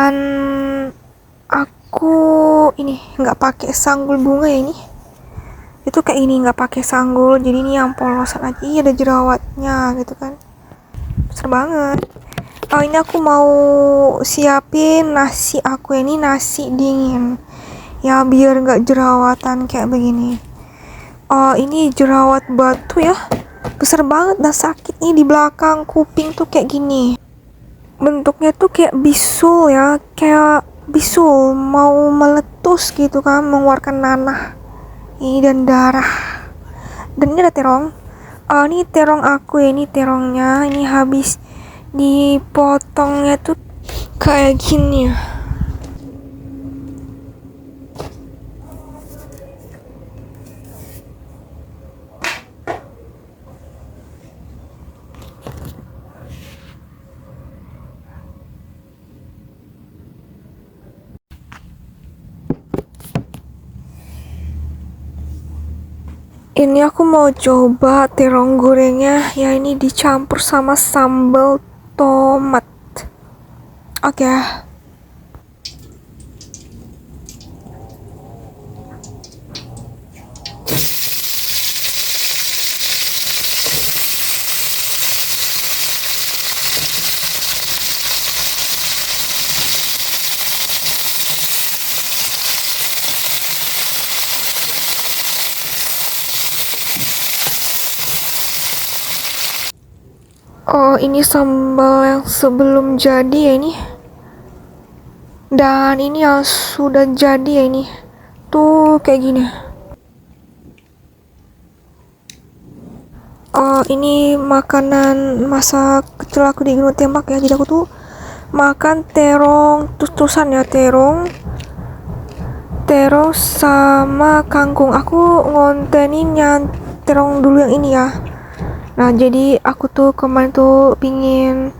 Dan aku ini nggak pakai sanggul bunga ya ini. Itu kayak ini nggak pakai sanggul, jadi ini yang polosan aja. Iya, ada jerawatnya gitu kan. Besar banget. Oh, ini aku mau siapin nasi aku, ini nasi dingin. Ya biar nggak jerawatan kayak begini. Oh, ini jerawat batu ya. Besar banget dan sakit nih di belakang kuping tuh kayak gini. Bentuknya tuh kayak bisul ya, kayak bisul mau meletus gitu kan, mengeluarkan nanah ini dan darah. Dan ini ada terong. Oh, ini terong aku ya, ini terongnya ini habis dipotongnya tuh kayak gini ya. Ini aku mau coba terong gorengnya ya, ini dicampur sama sambal tomat. Oke. Oh, ini sambal yang sebelum jadi ya ini. Dan ini yang sudah jadi ya ini. Tuh kayak gini. Oh, ini makanan masa kecil aku di Gunung Tembak ya. Jadi aku tuh makan terong terus-terusan ya, terong sama kangkung. Aku ngontenin yang terong dulu yang ini ya. Nah, jadi aku tuh kemarin tuh pingin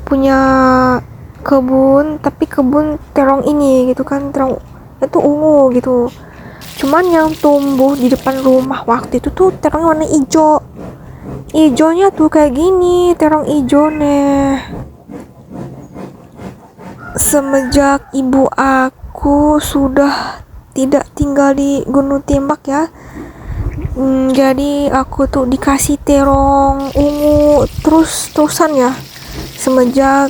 punya kebun, tapi kebun terong ini gitu kan, terong itu ungu gitu. Cuman yang tumbuh di depan rumah waktu itu tuh terongnya warna hijau. Ijonya tuh kayak gini, terong ijonya. Semenjak ibu aku sudah tidak tinggal di Gunung Tembak ya, jadi aku tuh dikasih terong ungu terus-terusan ya. Semenjak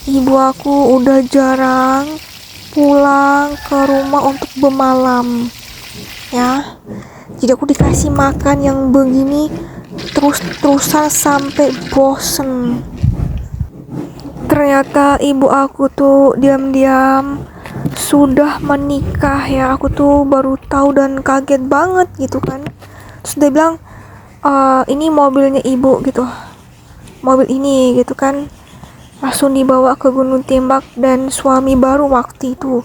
ibu aku udah jarang pulang ke rumah untuk bermalam ya, jadi aku dikasih makan yang begini terus-terusan sampai bosen. Ternyata ibu aku tuh diam-diam sudah menikah ya. Aku tuh baru tahu dan kaget banget gitu kan. Terus dia bilang, ini mobilnya ibu gitu, mobil ini gitu kan. Langsung dibawa ke Gunung Tembak dan suami baru waktu itu.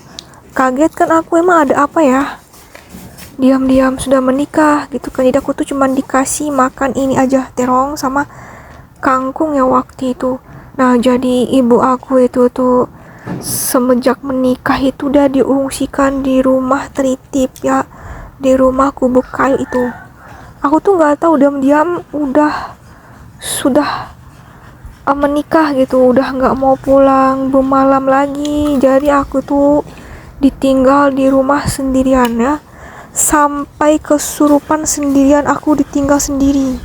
Kaget kan aku, emang ada apa ya, diam-diam sudah menikah gitu kan. Jadi aku tuh cuman dikasih makan ini aja, terong sama kangkung ya waktu itu. Nah, jadi ibu aku itu tuh semenjak menikah itu udah diungsikan di rumah tertib ya, di rumah kubu kayu itu. Aku tuh nggak tahu, diam-diam sudah menikah gitu, udah nggak mau pulang bermalam lagi. Jadi aku tuh ditinggal di rumah sendirian ya, sampai kesurupan sendirian, aku ditinggal sendiri.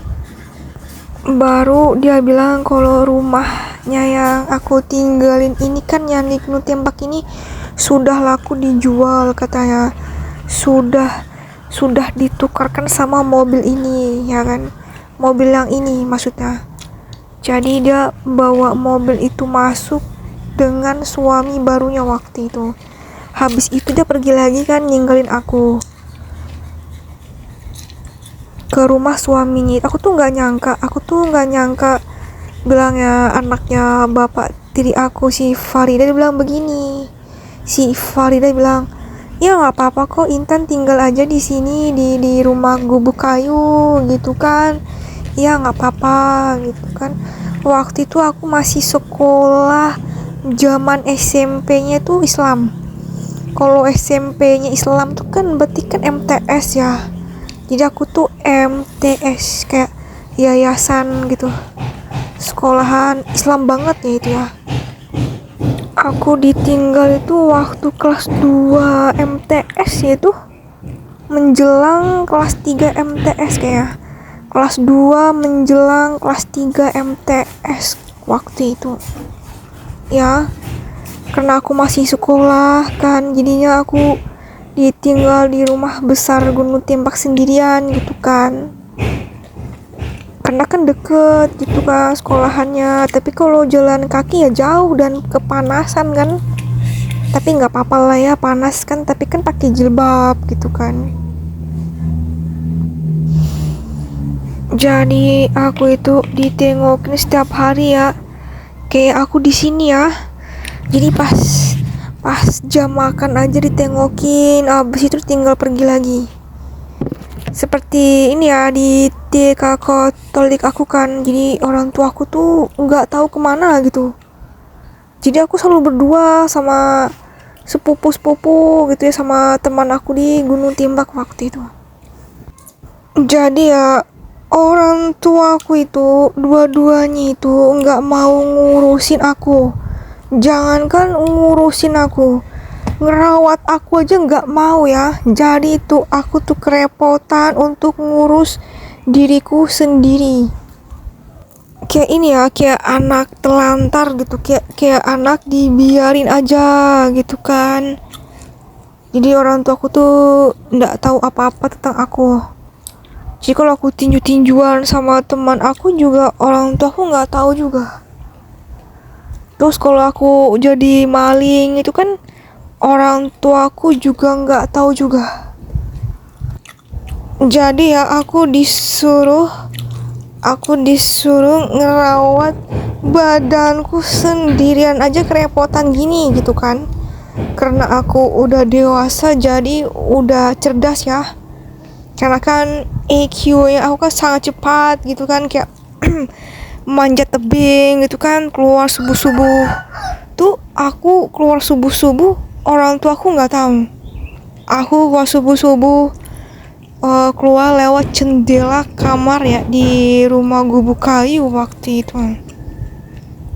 Baru dia bilang kalau rumahnya yang aku tinggalin ini kan, yang di Gunung Tembak ini sudah laku dijual katanya, sudah ditukarkan sama mobil ini ya kan, mobil yang ini maksudnya. Jadi dia bawa mobil itu masuk dengan suami barunya waktu itu. Habis itu dia pergi lagi kan, ninggalin aku ke rumah suaminya. Aku tuh nggak nyangka bilangnya anaknya bapak tiri aku, si Farida. Dia bilang begini, si Farida bilang, ya nggak apa-apa kok Intan tinggal aja di sini, di rumah gubuk kayu gitu kan, ya nggak apa-apa gitu kan. Waktu itu aku masih sekolah, zaman SMP-nya tuh Islam. Kalau SMP-nya Islam tuh kan berarti kan MTS ya. Jadi aku tuh MTS, kayak yayasan gitu, sekolahan Islam banget ya itu ya. Aku ditinggal itu waktu kelas 2 MTS, yaitu menjelang kelas 3 MTS kayaknya. Kelas 2 menjelang kelas 3 MTS waktu itu. Ya, karena aku masih sekolah kan, jadinya aku ditinggal di rumah besar Gunung Tembak sendirian gitu kan. Karena kan deket gitu kan sekolahannya, tapi kalau jalan kaki ya jauh dan kepanasan kan. Tapi nggak apa-apa lah ya, panas kan, tapi kan pakai jilbab gitu kan. Jadi aku itu ditengokin setiap hari ya, kayak aku di sini ya. Jadi pas jam makan aja ditengokin, abis itu tinggal pergi lagi. Seperti ini ya, di TK Katolik aku kan, jadi orang tua aku tuh nggak tahu kemana gitu. Jadi aku selalu berdua sama sepupu gitu ya, sama teman aku di Gunung Timbak waktu itu. Jadi ya orang tua aku itu dua-duanya itu nggak mau ngurusin aku. Jangankan ngurusin aku, ngerawat aku aja nggak mau ya. Jadi itu aku tuh kerepotan untuk ngurus diriku sendiri. Kayak ini ya, kayak anak telantar gitu, kayak anak dibiarin aja gitu kan. Jadi orang tua aku tuh nggak tahu apa-apa tentang aku. Jadi kalau aku tinju-tinjuan sama teman aku juga, orang tua aku nggak tahu juga. Terus kalau aku jadi maling itu kan, orang tuaku juga nggak tahu juga. Jadi ya aku disuruh ngerawat badanku sendirian aja, kerepotan gini gitu kan. Karena aku udah dewasa, jadi udah cerdas ya. Karena kan EQ-nya aku kan sangat cepat gitu kan, kayak manjat tebing gitu kan, keluar subuh-subuh. Tuh aku keluar subuh-subuh, orang tua aku nggak tahu. Aku keluar subuh-subuh, keluar lewat jendela kamar ya di rumah gubuk kayu waktu itu.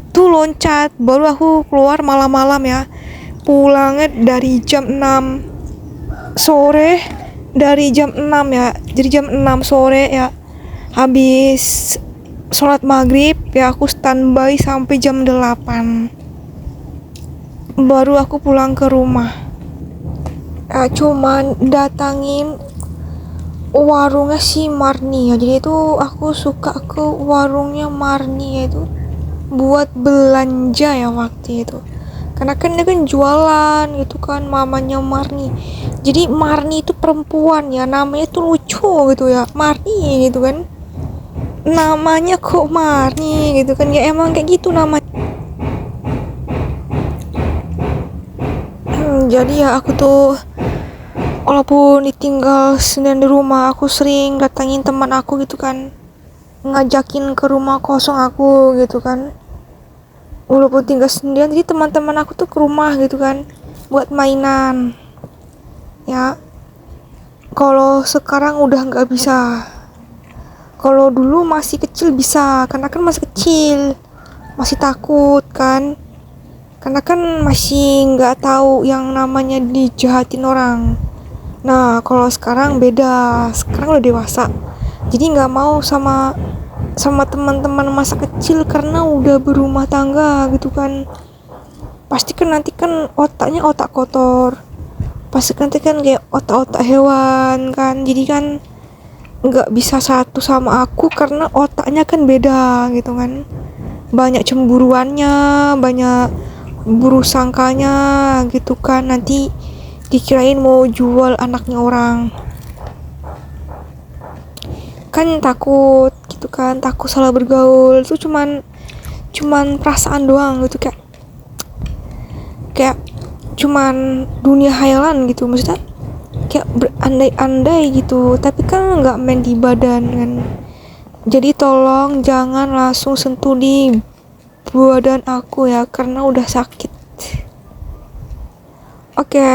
Tuh loncat, baru aku keluar malam-malam ya. Pulangnya dari jam 6 sore, dari jam 6 ya. Jadi jam 6 sore ya. Habis sholat maghrib ya, aku standby sampai jam 8. Baru aku pulang ke rumah. Cuman datangin warungnya si Marni ya. Jadi itu aku suka ke warungnya Marni ya, itu buat belanja ya waktu itu. Karena kan dia kan jualan gitu kan, mamanya Marni. Jadi Marni itu perempuan ya, namanya tuh lucu gitu ya, Marni gitu kan. Namanya kok Marni gitu kan, ya emang kayak gitu namanya. Jadi ya aku tuh walaupun ditinggal sendirian di rumah, aku sering datangin teman aku gitu kan, ngajakin ke rumah kosong aku gitu kan. Walaupun tinggal sendirian, jadi teman-teman aku tuh ke rumah gitu kan, buat mainan ya. Kalau sekarang udah nggak bisa. Kalau dulu masih kecil bisa, karena kan masih kecil, masih takut kan, karena kan masih nggak tahu yang namanya dijahatin orang. Nah kalau sekarang beda, sekarang udah dewasa, jadi nggak mau sama teman-teman masa kecil karena udah berumah tangga gitu kan. Pasti kan nanti kan otaknya otak kotor, pasti nanti kan kayak otak-otak hewan kan, jadi kan nggak bisa satu sama aku karena otaknya kan beda gitu kan. Banyak cemburuannya, banyak buruk sangkanya gitu kan, nanti dikirain mau jual anaknya orang kan, takut gitu kan, takut salah bergaul. Itu cuman perasaan doang gitu, kayak cuman dunia hayalan gitu, maksudnya kayak berandai-andai gitu, tapi kan nggak main di badan kan. Jadi tolong jangan langsung sentuh di badan aku ya, karena udah sakit. Oke.